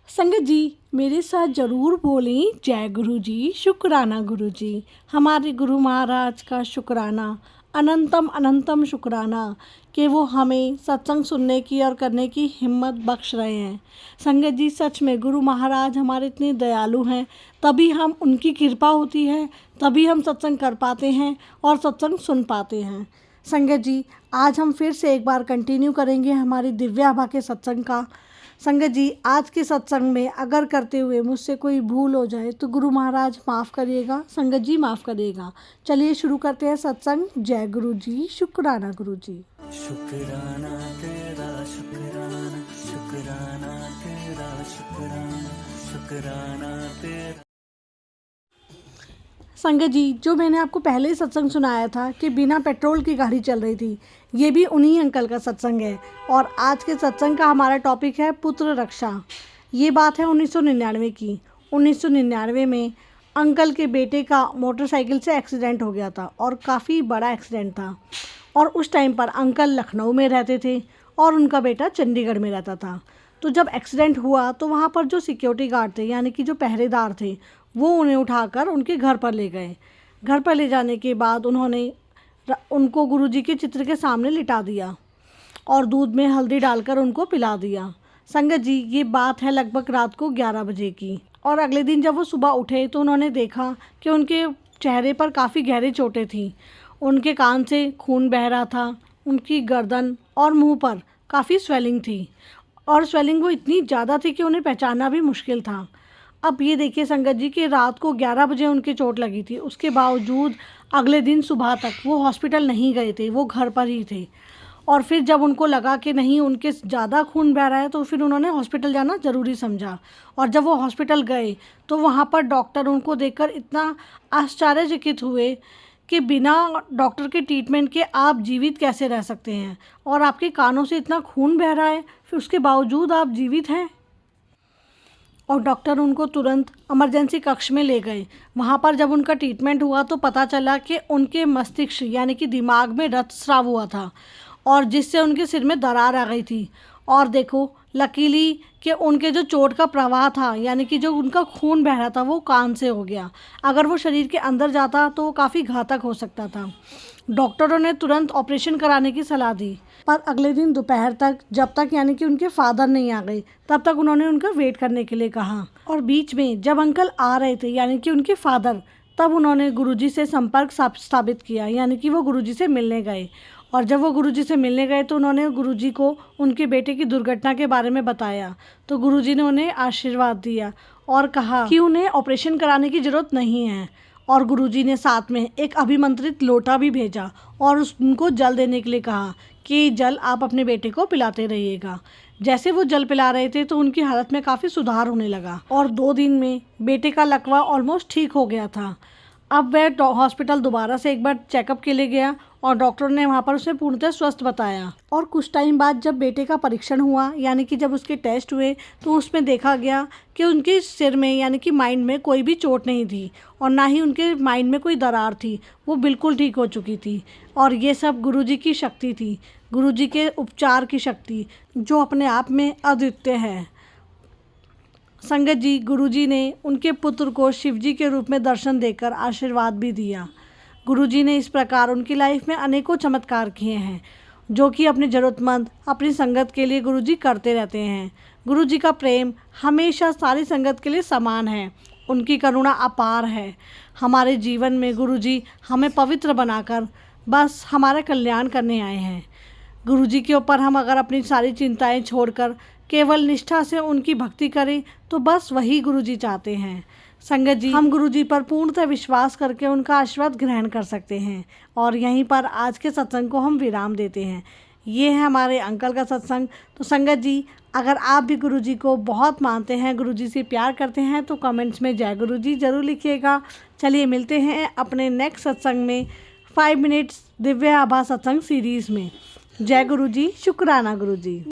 संगत जी मेरे साथ ज़रूर बोलें जय गुरु जी, शुक्राना गुरु जी। हमारे गुरु महाराज का शुक्राना, अनंतम अनंतम शुक्राना कि वो हमें सत्संग सुनने की और करने की हिम्मत बख्श रहे हैं। संगत जी सच में गुरु महाराज हमारे इतने दयालु हैं, तभी हम उनकी कृपा होती है, तभी हम सत्संग कर पाते हैं और सत्संग सुन पाते हैं। संगत जी आज हम फिर से एक बार कंटिन्यू करेंगे हमारी दिव्य आभा के सत्संग का। संगत जी आज के सत्संग में अगर करते हुए मुझसे कोई भूल हो जाए तो गुरु महाराज माफ़ करिएगा, संगत जी माफ़ करिएगा। चलिए शुरू करते हैं सत्संग। जय गुरु जी, शुक्राना गुरु जी। शुक्राना तेरा शुक्राना, शुक्राना तेरा शुक्राना, शुक्राना तेरा। संगत जी जो मैंने आपको पहले ही सत्संग सुनाया था कि बिना पेट्रोल की गाड़ी चल रही थी, ये भी उन्हीं अंकल का सत्संग है। और आज के सत्संग का हमारा टॉपिक है पुत्र रक्षा। ये बात है 1999 की। 1999 में अंकल के बेटे का मोटरसाइकिल से एक्सीडेंट हो गया था और काफ़ी बड़ा एक्सीडेंट था। और उस टाइम पर अंकल लखनऊ में रहते थे और उनका बेटा चंडीगढ़ में रहता था। तो जब एक्सीडेंट हुआ तो वहाँ पर जो सिक्योरिटी गार्ड थे यानी कि जो पहरेदार थे वो उन्हें उठाकर उनके घर पर ले गए। घर पर ले जाने के बाद उन्होंने उनको गुरुजी के चित्र के सामने लिटा दिया और दूध में हल्दी डालकर उनको पिला दिया। संगत जी ये बात है लगभग रात को 11 बजे की। और अगले दिन जब वो सुबह उठे तो उन्होंने देखा कि उनके चेहरे पर काफ़ी गहरी चोटें थीं। उनके कान से खून बह रहा था, उनकी गर्दन और मुंह पर काफ़ी स्वेलिंग थी और स्वेलिंग वो इतनी ज़्यादा थी कि उन्हें पहचानना भी मुश्किल था। अब ये देखिए संगत जी कि रात को 11 बजे उनकी चोट लगी थी, उसके बावजूद अगले दिन सुबह तक वो हॉस्पिटल नहीं गए थे, वो घर पर ही थे। और फिर जब उनको लगा कि नहीं उनके ज़्यादा खून बह रहा है तो फिर उन्होंने हॉस्पिटल जाना ज़रूरी समझा। और जब वो हॉस्पिटल गए तो वहाँ पर डॉक्टर उनको देखकर इतना आश्चर्यचकित हुए कि बिना डॉक्टर के ट्रीटमेंट के आप जीवित कैसे रह सकते हैं और आपके कानों से इतना खून बह रहा है फिर उसके बावजूद आप जीवित हैं। और डॉक्टर उनको तुरंत इमरजेंसी कक्ष में ले गए। वहाँ पर जब उनका ट्रीटमेंट हुआ तो पता चला कि उनके मस्तिष्क यानी कि दिमाग में रक्तस्राव हुआ था और जिससे उनके सिर में दरार आ गई थी। और देखो लकीली कि उनके जो चोट का प्रवाह था यानी कि जो उनका खून बह रहा था वो कान से हो गया। अगर वो शरीर के अंदर जाता तो वो काफ़ी घातक हो सकता था। डॉक्टरों ने तुरंत ऑपरेशन कराने की सलाह दी, पर अगले दिन दोपहर तक जब तक यानी कि उनके फादर नहीं आ गए तब तक उन्होंने उनका वेट करने के लिए कहा। और बीच में जब अंकल आ रहे थे यानी कि उनके फादर, तब उन्होंने गुरुजी से संपर्क स्थापित किया यानी कि वो गुरुजी से मिलने गए। और जब वो गुरुजी से मिलने गए तो उन्होंने गुरुजी को उनके बेटे की दुर्घटना के बारे में बताया। तो गुरुजी ने उन्हें आशीर्वाद दिया और कहा कि उन्हें ऑपरेशन कराने की ज़रूरत नहीं है। और गुरुजी ने साथ में एक अभिमंत्रित लोटा भी भेजा और उनको जल देने के लिए कहा कि जल आप अपने बेटे को पिलाते रहिएगा। जैसे वो जल पिला रहे थे तो उनकी हालत में काफ़ी सुधार होने लगा और 2 दिन में बेटे का लकवा ऑलमोस्ट ठीक हो गया था। अब वह हॉस्पिटल दोबारा से एक बार चेकअप के लिए गया और डॉक्टर ने वहाँ पर उसे पूर्णतः स्वस्थ बताया। और कुछ टाइम बाद जब बेटे का परीक्षण हुआ यानी कि जब उसके टेस्ट हुए तो उसमें देखा गया कि उनके सिर में यानी कि माइंड में कोई भी चोट नहीं थी और ना ही उनके माइंड में कोई दरार थी, वो बिल्कुल ठीक हो चुकी थी। और ये सब गुरुजी की शक्ति थी, गुरुजी के उपचार की शक्ति जो अपने आप में अद्वितीय है। संगत जी गुरुजी ने उनके पुत्र को शिवजी के रूप में दर्शन देकर आशीर्वाद भी दिया। गुरुजी ने इस प्रकार उनकी लाइफ में अनेकों चमत्कार किए हैं जो कि अपने ज़रूरतमंद अपनी संगत के लिए गुरुजी करते रहते हैं। गुरुजी का प्रेम हमेशा सारी संगत के लिए समान है, उनकी करुणा अपार है। हमारे जीवन में गुरुजी हमें पवित्र बनाकर बस हमारा कल्याण करने आए हैं। गुरुजी के ऊपर हम अगर अपनी सारी चिंताएं छोड़कर केवल निष्ठा से उनकी भक्ति करें तो बस वही गुरुजी चाहते हैं। संगत जी हम गुरुजी पर पूर्णतः विश्वास करके उनका आशीर्वाद ग्रहण कर सकते हैं। और यहीं पर आज के सत्संग को हम विराम देते हैं। ये है हमारे अंकल का सत्संग। तो संगत जी अगर आप भी गुरुजी को बहुत मानते हैं, गुरुजी से प्यार करते हैं तो कमेंट्स में जय गुरुजी ज़रूर लिखिएगा। चलिए मिलते हैं अपने नेक्स्ट सत्संग में 5 मिनट्स दिव्य आभा सत्संग सीरीज़ में। जय गुरुजी, शुक्राना गुरुजी।